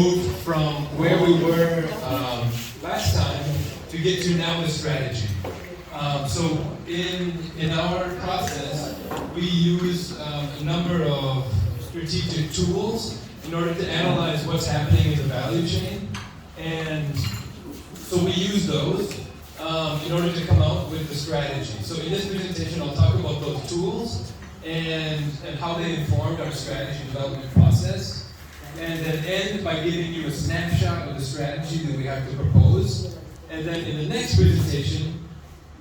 moved from where we were last time to get to now the strategy. So in our process, we use a number of strategic tools in order to analyze what's happening in the value chain. And so we use those in order to come out with the strategy. So in this presentation, I'll talk about those tools and how they informed our strategy development process. And then end by giving you a snapshot of the strategy that we have to propose. And then in the next presentation,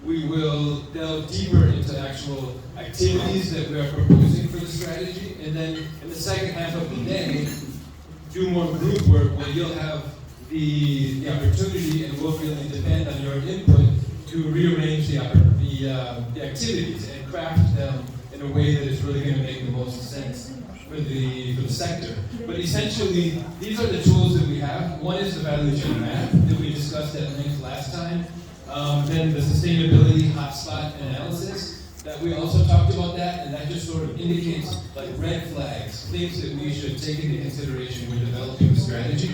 we will delve deeper into actual activities that we are proposing for the strategy. And then in the second half of the day, do more group work where you'll have the opportunity and will really depend on your input to rearrange the activities and craft them in a way that is really going to make the most sense for the sector. But essentially, these are the tools that we have. One is the value chain map that we discussed at length last time. Then the sustainability hotspot analysis that we also talked about that, and that just sort of indicates like red flags, things that we should take into consideration when developing the strategy.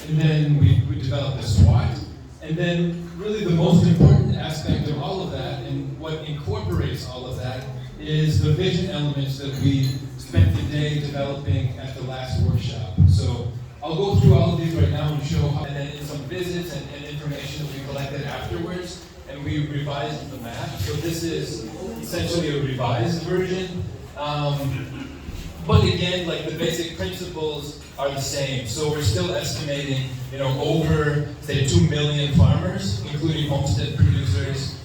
And then we developed a SWOT. And then really the most important aspect of all of that and what incorporates all of that is the vision elements that we spent the day developing at the last workshop. So I'll go through all of these right now and show how, and then in some visits and information that we collected afterwards, and we revised the map. So this is essentially a revised version. But again, like the basic principles are the same. So we're still estimating, over say 2 million farmers, including homestead producers,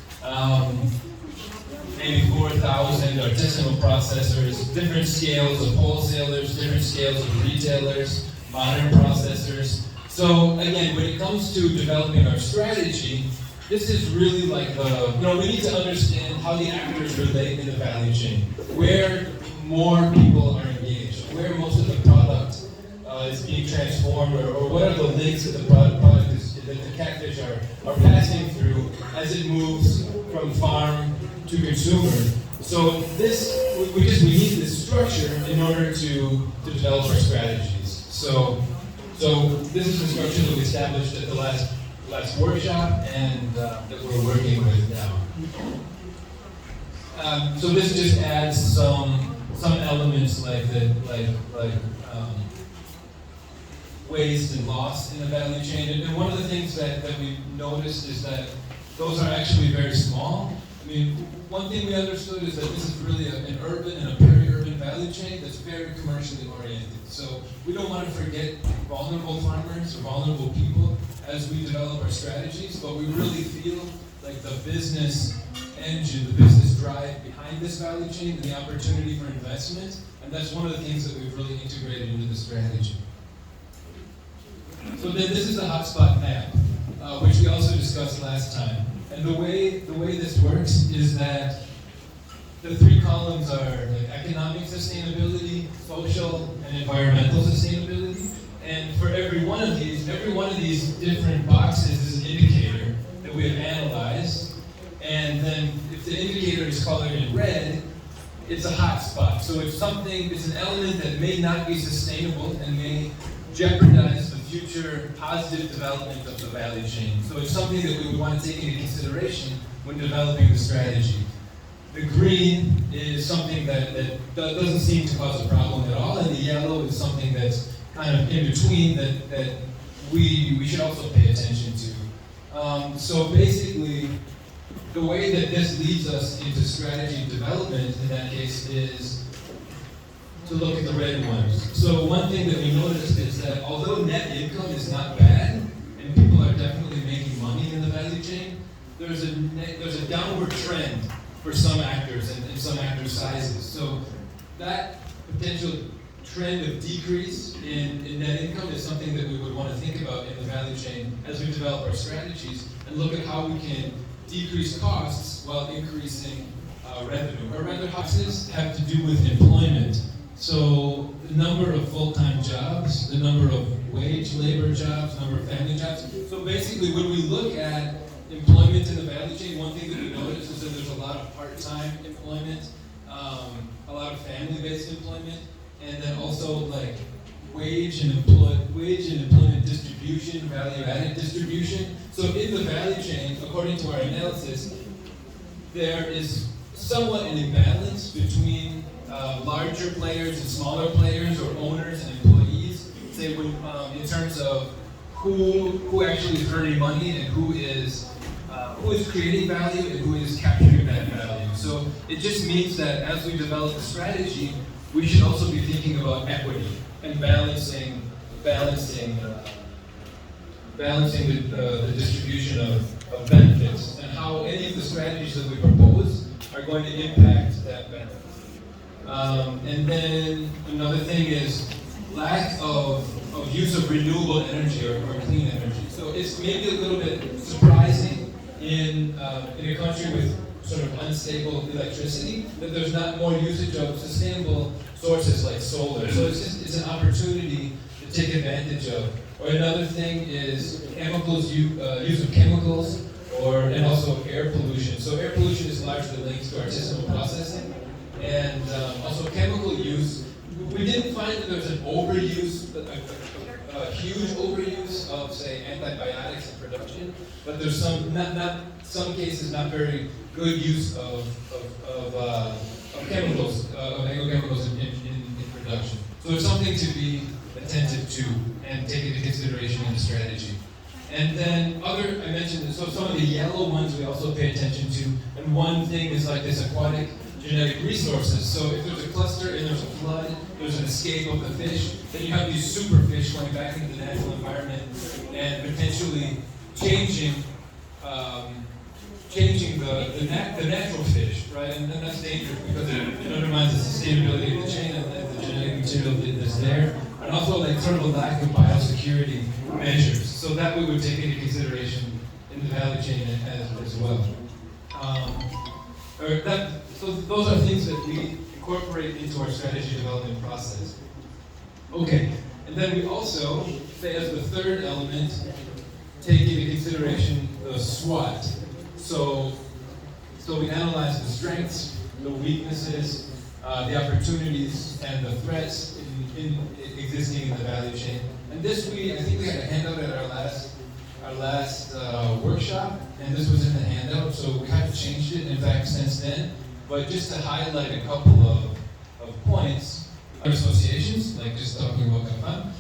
maybe 4,000 artisanal processors, different scales of wholesalers, different scales of retailers, modern processors. So again, when it comes to developing our strategy, this is really like we need to understand how the actors relate in the value chain, where more people are engaged, where most of the product is being transformed, or what are the links that the product that the Catfish are passing through as it moves from farm to consumer. So we need this structure in order to develop our strategies. So this is the structure that we established at the last workshop and that we're working with now. So this just adds some elements like waste and loss in the value chain. And one of the things that we noticed is that those are actually very small. I mean, one thing we understood is that this is really an urban and a peri-urban value chain that's very commercially oriented. So we don't want to forget vulnerable farmers or vulnerable people as we develop our strategies, but we really feel like the business engine, the business drive behind this value chain and the opportunity for investment, and that's one of the things that we've really integrated into the strategy. So then this is the hotspot map, which we also discussed last time. And the way this works is that the three columns are like economic sustainability, social, and environmental sustainability. And for every one of these different boxes is an indicator that we have analyzed. And then if the indicator is colored in red, it's a hotspot. So it's an element that may not be sustainable and may jeopardize the future positive development of the value chain. So it's something that we would want to take into consideration when developing the strategy. The green is something that doesn't seem to cause a problem at all, and the yellow is something that's kind of in between that we should also pay attention to. So basically, the way that this leads us into strategy development in that case is to look at the red ones. So one thing that we noticed is that although net income is not bad, and people are definitely making money in the value chain, there's a downward trend for some actors and some actor sizes. So that potential trend of decrease in net income is something that we would want to think about in the value chain as we develop our strategies and look at how we can decrease costs while increasing revenue. Or rather, costs have to do with employment. So the number of full-time jobs, the number of wage labor jobs, number of family jobs. So basically, when we look at employment in the value chain, one thing that we notice is that there's a lot of part-time employment, a lot of family-based employment, and then also like wage and employment distribution, value-added distribution. So in the value chain, according to our analysis, there is somewhat an imbalance between larger players and smaller players, or owners and employees, say when, in terms of who actually is earning money and who is creating value and who is capturing that value. So it just means that as we develop a strategy, we should also be thinking about equity and balancing the distribution of benefits, and how any of the strategies that we propose are going to impact that benefit. And then another thing is lack of use of renewable energy or clean energy. So it's maybe a little bit surprising in a country with sort of unstable electricity that there's not more usage of sustainable sources like solar. So it's an opportunity to take advantage of. Or another thing is chemicals, use of chemicals, and also air pollution. So air pollution is largely linked to artisanal processing, and also chemical use. We didn't find that there's an overuse, a huge overuse of, say, antibiotics in production, but there's some cases not very good use of chemicals, of agrochemicals in production. So there's something to be attentive to and take into consideration in the strategy. And then I mentioned, so some of the yellow ones we also pay attention to, and one thing is like this aquatic genetic resources. So if there's a cluster and there's a flood, there's an escape of the fish, then you have these super fish going back into the natural environment and potentially changing the natural fish, right? And that's dangerous because it undermines the sustainability of the chain and the genetic material that's there. And also like sort of a lack of biosecurity measures. So that we would take into consideration in the value chain as well. So those are things that we incorporate into our strategy development process. Okay, and then we also, say as the third element, take into consideration the SWOT. So we analyze the strengths, the weaknesses, the opportunities, and the threats existing in the value chain. And this I think we had a handout at our last workshop, and this was in the handout, so we haven't changed it, in fact, since then. But just to highlight a couple of points, associations, like just talking about Kapan,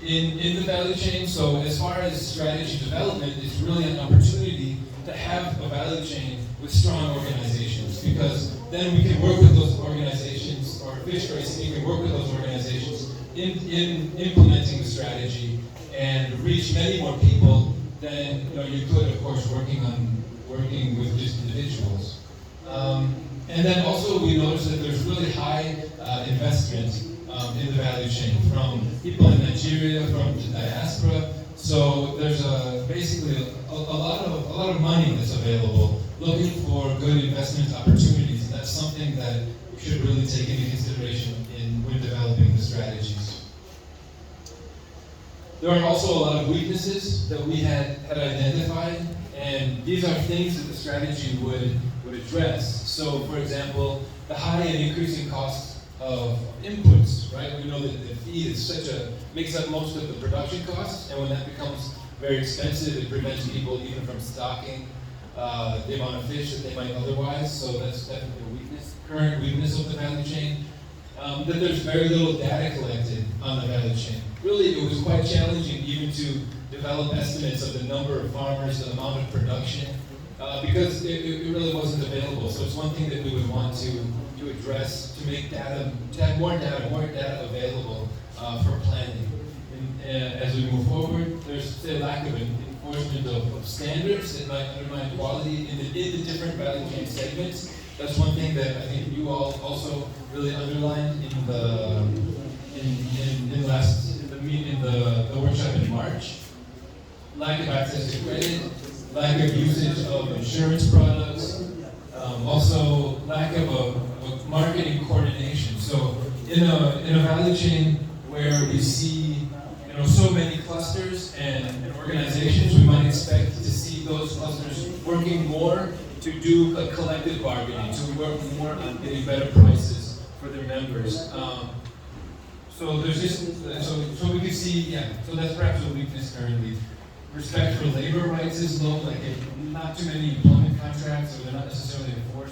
in the value chain. So as far as strategy development, it's really an opportunity to have a value chain with strong organizations, because then we can work with those organizations, or fish racing can work with those organizations in implementing the strategy and reach many more people than you could, of course, working with just individuals. And then also we noticed that there's really high investment in the value chain from people in Nigeria, from the diaspora. So there's basically a lot of money that's available, looking for good investment opportunities. That's something that we should really take into consideration when developing the strategies. There are also a lot of weaknesses that we had identified, and these are things that the strategy would address. So, for example, the high and increasing costs of inputs, right? We know that the feed makes up most of the production costs, and when that becomes very expensive, it prevents people even from stocking the amount of fish that they might otherwise. So that's definitely a current weakness of the value chain. That there's very little data collected on the value chain. Really, it was quite challenging even to develop estimates of the number of farmers, the amount of production, because it really wasn't available. So it's one thing that we would want to address, to have more data available for planning. And as we move forward, there's a lack of enforcement of standards that might undermine quality in the different value chain segments. That's one thing that I think you all also really underlined in the workshop in March. Lack of access to credit, lack of usage of insurance products, also lack of a marketing coordination. So in a value chain where we see so many clusters and organizations, we might expect to see those clusters working more to do a collective bargaining, to work more on getting better prices for their members. So there's just, so we can see, yeah, so that's perhaps a weakness currently. Respect for labor rights is low, like not too many employment contracts, so they're not necessarily enforced.